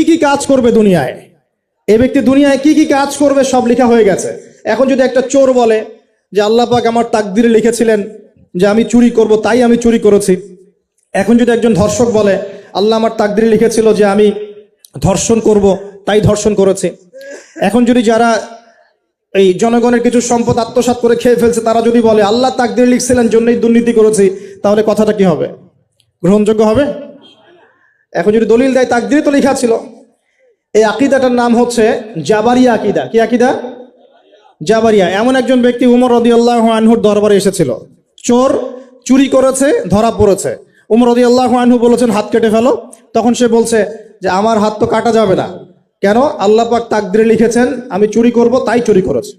কি কাজ করবে দুনিয়ায়, এই ব্যক্তি দুনিয়ায় কি কি কাজ করবে সব লেখা হয়ে গেছে। এখন যদি একটা চোর বলে যে আল্লাহ পাক আমার তাকদিরে লিখেছিলেন যে আমি চুরি করব, তাই আমি চুরি করেছি। এখন যদি একজন ধর্ষক বলে আল্লাহ আমার তাকদিরে লিখেছিল যে আমি ধর্ষণ করব, তাই ধর্ষণ করেছি। এখন যদি যারা এই জনগণের কিছু সম্পদ আত্মসাৎ করে খেয়ে ফেলছে তারা যদি বলে আল্লাহ তাকদিরে লিখছিলেন জন্যই দুর্নীতি করেছি, তাহলে কথাটা কি হবে? গ্রহণযোগ্য হবে? এখন যদি দলিল দেয় তাকদিরে তো লেখা ছিল। এই আকীদাটার নাম হচ্ছে জাবারিয়া আকীদা। কি আকীদা? জাবারিয়া। এমন একজন ব্যক্তি উমর রাদিয়াল্লাহু আনহুর দরবারে এসেছিল, চোর চুরি করেছে, ধরা পড়েছে। উমর রাদিয়াল্লাহু আনহু বলেছেন হাত কেটে ফেলো। তখন সে বলছে যে আমার হাত তো কাটা যাবে না, কেন? আল্লাহ পাক তাকদিরে লিখেছেন আমি চুরি করব, তাই চুরি করেছে।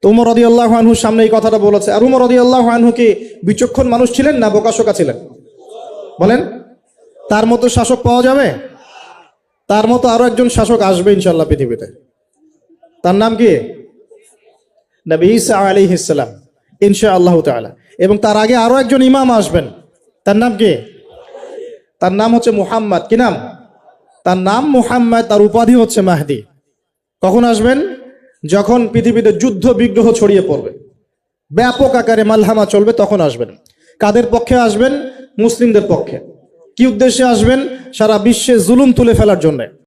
তো উমর রাদিয়াল্লাহু আনহুর সামনে এই কথাটা বলেছে। আর উমর রাদিয়াল্লাহু আনহু কি বিচক্ষণ মানুষ ছিলেন না বোকাশোকা ছিলেন? বলেন, তার মতো শাসক পাওয়া যাবে? তার মতো আরো একজন শাসক আসবে ইনশাআল্লাহ পৃথিবীতে। তার নাম কি? নবী ঈসা আলাইহিস সালাম, ইনশাআল্লাহ তাআলা। এবং তার আগে আরো একজন ইমাম আসবেন। তার নাম কি? তার নাম হচ্ছে মুহাম্মদ। কি নাম? তার নাম মুহাম্মদ, তার উপাধি হচ্ছে মাহদি। কখন আসবেন? যখন পৃথিবীতে যুদ্ধ বিগ্রহ ছড়িয়ে পড়বে, ব্যাপক আকারে মালহামা চলবে, তখন আসবেন। কাদের পক্ষে আসবেন? মুসলিমদের পক্ষে। কি উদ্দেশ্যে আসবেন? সারা বিশ্বে জুলুম তুলে ফেলার জন্য।